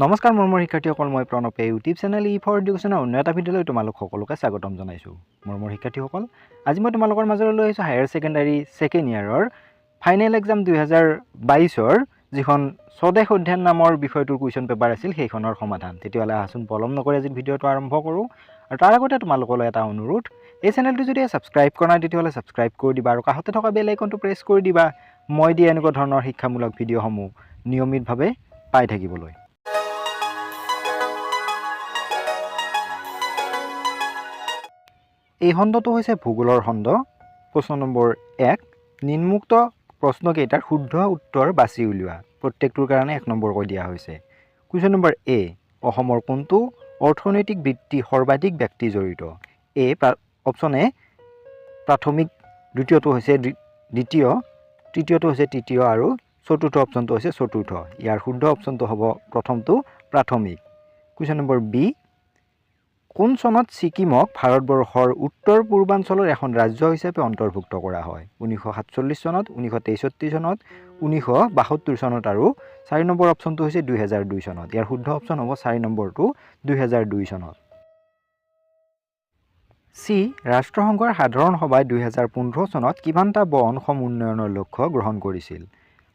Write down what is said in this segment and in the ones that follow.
নমস্কাৰ মোৰ শিক্ষাৰ্থীসকল, মই প্ৰণৱে ইউটিউব চেনেল ফৰ এডুকেশ্যনৰ অন্য এটা ভিডিঅ'লৈ তোমালোক সকলোকে স্বাগতম জনাইছোঁ। মোৰ শিক্ষাৰ্থীসকল, আজি মই তোমালোকৰ মাজলৈ লৈ আহিছোঁ হায়াৰ ছেকেণ্ডাৰী ছেকেণ্ড ইয়াৰৰ ফাইনেল এক্সাম 2022-ৰ যিখন স্বদেশ অধ্যয়ন নামৰ বিষয়টোৰ কুৱেশ্যন পেপাৰ আছিল সেইখনৰ সমাধান। তেতিয়াহ'লে আহাচোন পলম নকৰি আজি ভিডিঅ'টো আৰম্ভ কৰোঁ। আৰু তাৰ আগতে তোমালোকলৈ এটা অনুৰোধ, এই চেনেলটো যদি ছাবস্ক্ৰাইব কৰা নাই তেতিয়াহ'লে ছাবস্ক্ৰাইব কৰি দিবা আৰু কাষতে থকা বেল আইকনটো প্ৰেছ কৰি দিবা মই দিয়া এনেকুৱা ধৰণৰ শিক্ষামূলক ভিডিঅ'সমূহ নিয়মিতভাৱে পাই থাকিবলৈ। এই খণ্ডটো হৈছে ভূগোলৰ খণ্ড। প্ৰশ্ন নম্বৰ 1, নিম্নোক্ত প্ৰশ্নকেইটাৰ শুদ্ধ উত্তৰ বাছি উলিওৱা। প্ৰত্যেকটোৰ কাৰণে 1 নম্বৰকৈ দিয়া হৈছে। কুৱেশ্যন নম্বৰ এ, অসমৰ কোনটো অৰ্থনৈতিক বৃত্তি সৰ্বাধিক ব্যক্তি জড়িত? এ অপশ্যন এ প্ৰাথমিক, দ্বিতীয়টো হৈছে দ্বিতীয়, তৃতীয়টো হৈছে তৃতীয় আৰু চতুৰ্থ অপশ্যনটো হৈছে চতুৰ্থ। ইয়াৰ শুদ্ধ অপশ্যনটো হ'ব প্ৰথমটো প্ৰাথমিক। কুৱেশ্যন নম্বৰ বি, কোন চনত ছিকিমক ভাৰতবৰ্ষৰ উত্তৰ পূৰ্বাঞ্চলৰ এখন ৰাজ্য হিচাপে অন্তৰ্ভুক্ত কৰা হয়? 1947 চনত, 1963 চনত, 1972 চনত আৰু 4 নম্বৰ অপশ্যনটো হৈছে 2002 চনত। ইয়াৰ শুদ্ধ অপশ্যন হ'ব 4 নম্বৰটো 2002 চনত। চি, ৰাষ্ট্ৰসংঘৰ সাধাৰণ সভাই 2015 চনত কিমানটা বহনক্ষম উন্নয়নৰ লক্ষ্য গ্ৰহণ কৰিছিল?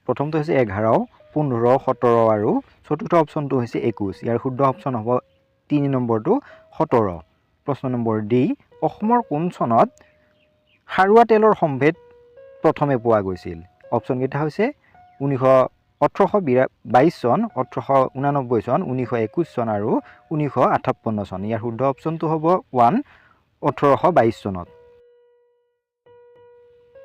প্ৰথমটো হৈছে 11, 15, 17 আৰু চতুৰ্থ অপশ্যনটো হৈছে 21। ইয়াৰ শুদ্ধ অপশ্যন হ'ব 3 নম্বৰটো 17। প্ৰশ্ন নম্বৰ ডি, অসমৰ কোন চনত খাৰুৱা তেলৰ সম্ভেদ প্ৰথমে পোৱা গৈছিল? অপশ্যনকেইটা হৈছে 1822 চন, 1889 চন, 1921 চন আৰু 1958 চন। ইয়াৰ শুদ্ধ অপশ্যনটো হ'ব 1, 1822 চনত।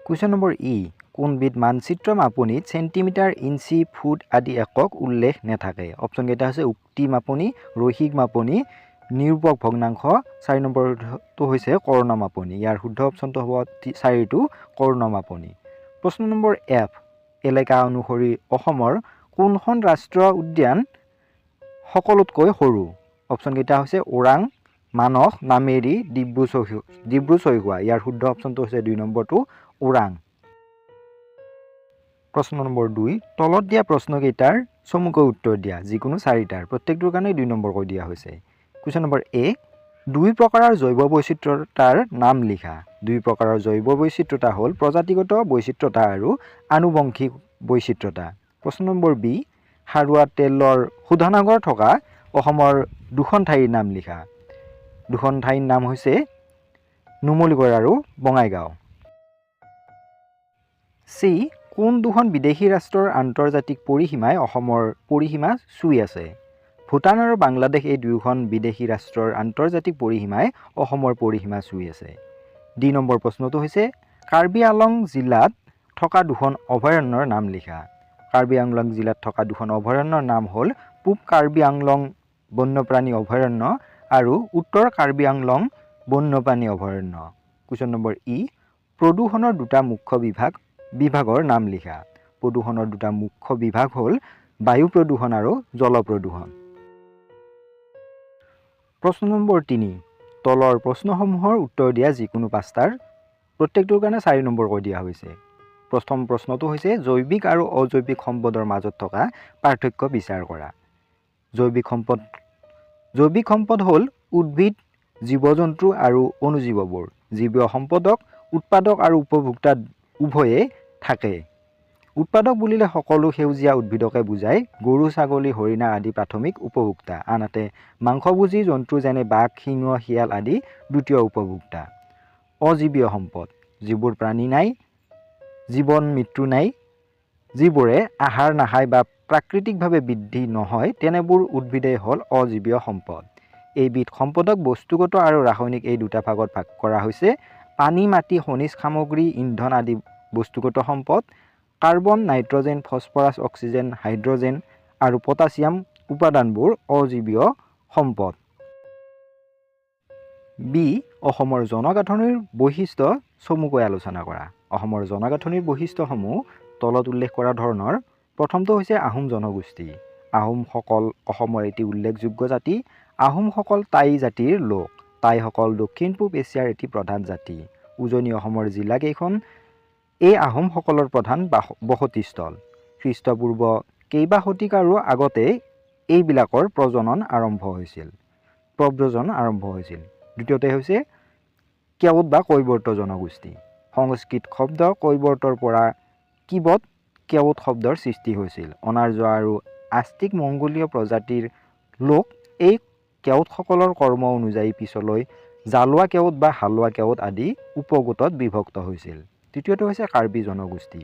কুৱেশ্যন নম্বৰ ই, কোনবিধ মানচিত্ৰ মাপনিত চেণ্টিমিটাৰ, ইঞ্চি, ফুট আদি একক উল্লেখ নাথাকে? অপশ্যনকেইটা হৈছে উক্তি মাপনি, ৰৈখিক মাপনি, নিৰূপক ভগ্নাংশ, 4 নম্বৰটো হৈছে কৰ্ণ মাপনি। ইয়াৰ শুদ্ধ অপশ্যনটো হ'ব 4টো কৰ্ণ মাপনি। প্ৰশ্ন নম্বৰ এফ, এলেকা অনুসৰি অসমৰ কোনখন ৰাষ্ট্ৰীয় উদ্যান সকলোতকৈ সৰু? অপশ্যনকেইটা হৈছে ওৰাং, মানস, নামেৰি, ডিব্ৰু-চৈখোৱা। ইয়াৰ শুদ্ধ অপশ্যনটো হৈছে 2 নম্বৰটো ওৰাং। প্ৰশ্ন নম্বৰ 2, তলত দিয়া প্ৰশ্নকেইটাৰ চমুকৈ উত্তৰ দিয়া, যিকোনো 4টাৰ। প্ৰত্যেকটোৰ কাৰণে 2 নম্বৰকৈ দিয়া হৈছে। কুৱেশ্যন নম্বৰ এ, 2 প্ৰকাৰৰ জৈৱ বৈচিত্ৰতাৰ নাম লিখা। 2 প্ৰকাৰৰ জৈৱ বৈচিত্ৰতা হ'ল প্ৰজাতিগত বৈচিত্ৰতা আৰু আনুবংশিক বৈচিত্ৰতা। প্ৰশ্ন নম্বৰ বি, খাৰুৱা তেলৰ শোধনাগাৰ থকা অসমৰ 2খন ঠাইৰ নাম লিখা। 2খন ঠাইৰ নাম হৈছে নুমলীগড় আৰু বঙাইগাঁও। চি, কোন 2খন বিদেশী ৰাষ্ট্ৰৰ আন্তৰ্জাতিক পৰিসীমাই অসমৰ পৰিসীমা চুই আছে? ভূটান আৰু বাংলাদেশ এই 2খন বিদেশী ৰাষ্ট্ৰৰ আন্তৰ্জাতিক পৰিসীমাই অসমৰ পৰিসীমা চুই আছে। ডি নম্বৰ প্ৰশ্নটো হৈছে কাৰ্বি আংলং জিলাত থকা 2খন অভয়াৰণ্যৰ নাম লিখা। কাৰ্বি আংলং জিলাত থকা 2খন অভয়াৰণ্যৰ নাম হ'ল পূব কাৰ্বি আংলং বন্যপ্ৰাণী অভয়াৰণ্য আৰু উত্তৰ কাৰ্বি আংলং বন্যপ্ৰাণী অভয়াৰণ্য। কুৱেশ্যন নম্বৰ ই, প্ৰদূষণৰ 2টা মুখ্য বিভাগৰ নাম লিখা। প্ৰদূষণৰ 2টা মুখ্য বিভাগ হ'ল বায়ু প্ৰদূষণ আৰু জল প্ৰদূষণ। প্ৰশ্ন নম্বৰ 3, তলৰ প্ৰশ্নসমূহৰ উত্তৰ দিয়া যিকোনো 5টাৰ। প্ৰত্যেকটোৰ কাৰণে 4 নম্বৰকৈ দিয়া হৈছে। প্ৰথম প্ৰশ্নটো হৈছে জৈৱিক আৰু অজৈৱিক সম্পদৰ মাজত থকা পাৰ্থক্য বিচাৰ কৰা। জৈৱিক সম্পদ হ'ল উদ্ভিদ, জীৱ-জন্তু আৰু অণুজীৱবোৰ। জীৱীয় সম্পদক উৎপাদক আৰু উপভোক্তা উভয়ে থাকে। উৎপাদক বুলিলে সকলো সেউজীয়া উদ্ভিদকে বুজায়। গৰু, ছাগলী, হৰিণা আদি প্ৰাথমিক উপভোক্তা, আনহাতে মাংসভোজী জন্তু যেনে বাঘ, সিংহ, শিয়াল আদি দ্বিতীয় উপভোক্তা। অজীৱীয় সম্পদ, যিবোৰ প্ৰাণী নাই, জীৱন মৃত্যু নাই, যিবোৰে আহাৰ নাখায় বা প্ৰাকৃতিকভাৱে বৃদ্ধি নহয়, তেনেবোৰ উদ্ভিদেই হ'ল অজীৱীয় সম্পদ। এইবিধ সম্পদক বস্তুগত আৰু ৰাসায়নিক এই 2টা ভাগত ভাগ কৰা হৈছে। পানী, মাটি, খনিজ সামগ্ৰী, ইন্ধন আদি বস্তুগত সম্পদ। Carbon, nitrogen, phosphorus, oxygen, hydrogen আৰু পটাছিয়াম উপাদানবোৰ অজীৱীয় সম্পদ। বি, অসমৰ জনগাঁথনিৰ বৈশিষ্ট্য চমুকৈ আলোচনা কৰা। অসমৰ জনগাঁথনিৰ বৈশিষ্ট্যসমূহ তলত উল্লেখ কৰা ধৰণৰ। প্ৰথমটো হৈছে আহোম জনগোষ্ঠী। আহোমসকল অসমৰ এটি উল্লেখযোগ্য জাতি। আহোমসকল টাই জাতিৰ লোক। টাইসকল দক্ষিণ পূব এছিয়াৰ এটি প্ৰধান জাতি। উজনি অসমৰ জিলাকেইখন এই আহোমসকলৰ প্ৰধান বসতিস্থল। খ্ৰীষ্টপূৰ্ব কেইবা শতিকাৰো আগতে এইবিলাকৰ প্ৰব্ৰজন আৰম্ভ হৈছিল। দ্বিতীয়তে হৈছে কেওট বা কৈবৰ্ত জনগোষ্ঠী। সংস্কৃত শব্দ কৈবৰ্তৰ পৰা কিবত কেওট শব্দৰ সৃষ্টি হৈছিল। অনাৰ্য আৰু আস্তিক মংগোলীয় প্ৰজাতিৰ লোক এই কেওটসকলৰ কৰ্ম অনুযায়ী পিছলৈ জালোৱা কেওট বা হালোৱা কেওট আদি উপগোটত বিভক্ত হৈছিল। তৃতীয়টো হৈছে কাৰ্বি জনগোষ্ঠী।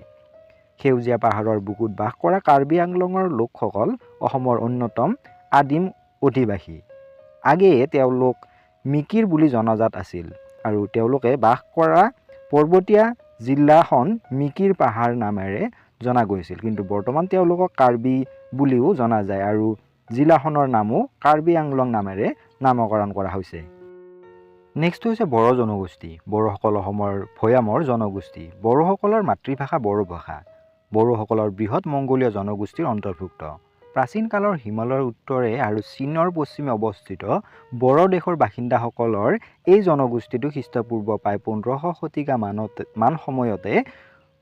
সেউজীয়া পাহাৰৰ বুকুত বাস কৰা কাৰ্বি আংলঙৰ লোকসকল অসমৰ অন্যতম আদিম অধিবাসী। আগেয়ে তেওঁলোক মিকিৰ বুলি জনাজাত আছিল আৰু তেওঁলোকে বাস কৰা পৰ্বতীয়া জিলাখন মিকিৰ পাহাৰ নামেৰে জনা গৈছিল, কিন্তু বৰ্তমান তেওঁলোকক কাৰ্বি বুলিও জনা যায় আৰু জিলাখনৰ নামো কাৰ্বি আংলং নামেৰে নামকৰণ কৰা হৈছে। নেক্সট হৈছে বড়ো জনগোষ্ঠী। বড়োসকল অসমৰ ভৈয়ামৰ জনগোষ্ঠী। বড়োসকলৰ মাতৃভাষা বড়ো ভাষা। বড়োসকলৰ বৃহৎ মংগোলীয় জনগোষ্ঠীৰ অন্তৰ্ভুক্ত। প্ৰাচীন কালৰ হিমালয়ৰ উত্তৰে আৰু চীনৰ পশ্চিমে অৱস্থিত বড়ো দেশৰ বাসিন্দাসকলৰ এই জনগোষ্ঠীটো খ্ৰীষ্টপূৰ্ব প্ৰায় 1500 শতিকা মান সময়তে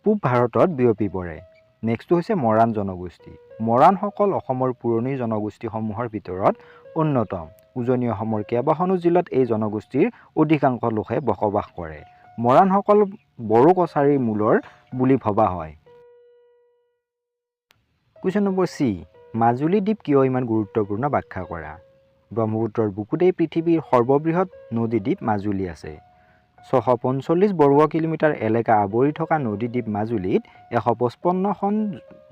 পূব ভাৰতত বিয়পি পৰে। নেক্সটটো হৈছে মৰাণ জনগোষ্ঠী। মৰাণসকল অসমৰ পুৰণি জনগোষ্ঠীসমূহৰ ভিতৰত অন্যতম। উজনি অসমৰ কেইবাখনো জিলাত এই জনগোষ্ঠীৰ অধিকাংশ লোকে বসবাস কৰে। মৰাণসকল বড়ো কছাৰীৰ মূলৰ বুলি ভবা হয়। কুৱেশ্যন নম্বৰ চি, মাজুলী দ্বীপ কিয় ইমান গুৰুত্বপূৰ্ণ ব্যাখ্যা কৰা। ব্ৰহ্মপুত্ৰৰ বুকুতেই পৃথিৱীৰ সৰ্ববৃহৎ নদীদ্বীপ মাজুলী আছে। 645 বৰ্গ কিলোমিটাৰ এলেকা আৱৰি থকা নদীদ্বীপ মাজুলীত 155খন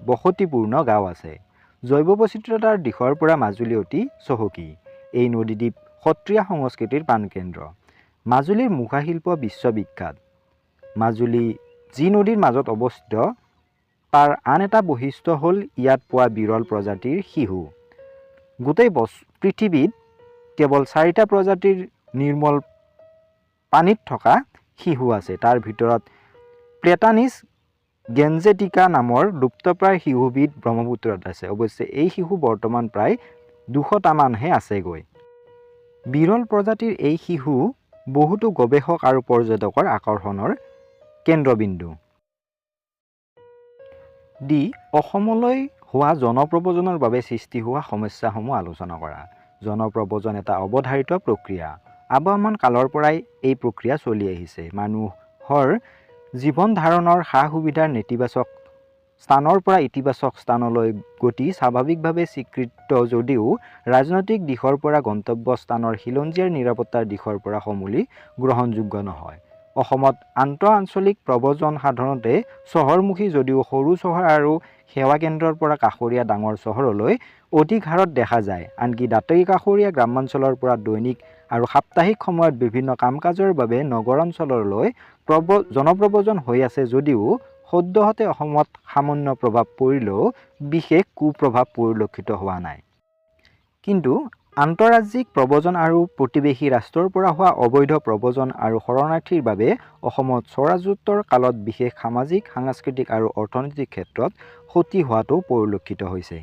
বসতিপূৰ্ণ গাঁও আছে। জৈৱ বৈচিত্ৰতাৰ দিশৰ পৰা মাজুলী অতি চহকী। এই নদীদ্বীপ সত্ৰীয়া সংস্কৃতিৰ প্ৰাণকেন্দ্ৰ। মাজুলীৰ মুখাশিল্প বিশ্ববিখ্যাত। মাজুলী যি নদীৰ মাজত অৱস্থিত তাৰ আন এটা বৈশিষ্ট্য হ'ল ইয়াত পোৱা বিৰল প্ৰজাতিৰ শিহু। গোটেই পৃথিৱীত কেৱল 4টা প্ৰজাতিৰ নিৰ্মল পানীত থকা শিহু আছে। তাৰ ভিতৰত প্লেটানিছ গেঞ্জেটিকা নামৰ লুপ্তপ্ৰায় শিহুবিধ ব্ৰহ্মপুত্ৰত আছে। অৱশ্যে এই শিহু বৰ্তমান প্ৰায় 200টামানহে আছেগৈ। বিৰল প্ৰজাতিৰ এই শিহু বহুতো গৱেষক আৰু পৰ্যটকৰ আকৰ্ষণৰ কেন্দ্ৰবিন্দু। ডি, অসমলৈ হোৱা জনপ্ৰব্ৰজনৰ বাবে সৃষ্টি হোৱা সমস্যাসমূহ আলোচনা কৰা। জনপ্ৰব্ৰজন এটা অৱধাৰিত প্ৰক্ৰিয়া। আবহমান কালৰ পৰাই এই প্ৰক্ৰিয়া চলি আহিছে। মানুহৰ জীৱন ধাৰণৰ সা-সুবিধাৰ নেতিবাচক স্থানৰ পৰা ইতিবাচক স্থানলৈ গতি স্বাভাৱিকভাৱে স্বীকৃত যদিও ৰাজনৈতিক দিশৰ পৰা গন্তব্য স্থানৰ খিলঞ্জীয়াৰ নিৰাপত্তাৰ দিশৰ পৰা সমূলি গ্ৰহণযোগ্য নহয়। অসমত আন্তঃআঞ্চলিক প্ৰব্ৰজন সাধাৰণতে চহৰমুখী যদিও সৰু চহৰ আৰু সেৱা কেন্দ্ৰৰ পৰা কাষৰীয়া ডাঙৰ চহৰলৈ অধিক হাৰত দেখা যায়। আনকি দাঁতি কাষৰীয়া গ্ৰামাঞ্চলৰ পৰা দৈনিক আৰু সাপ্তাহিক সময়ত বিভিন্ন কাম-কাজৰ বাবে নগৰ অঞ্চললৈ জনপ্ৰব্ৰজন হৈ আছে যদিও সদ্যহতে অসমত সামান্য প্ৰভাৱ পৰিলেও বিশেষ কুপ্ৰভাৱ পৰিলক্ষিত হোৱা নাই। কিন্তু আন্তঃৰাজ্যিক প্ৰব্ৰজন আৰু প্ৰতিৱেশী ৰাষ্ট্ৰৰ পৰা হোৱা অবৈধ প্ৰব্ৰজন আৰু শৰণাৰ্থীৰ বাবে অসমত স্বৰাজত্বৰ কালত বিশেষ সামাজিক, সাংস্কৃতিক আৰু অৰ্থনৈতিক ক্ষেত্ৰত ক্ষতি হোৱাটো পৰিলক্ষিত হৈছে।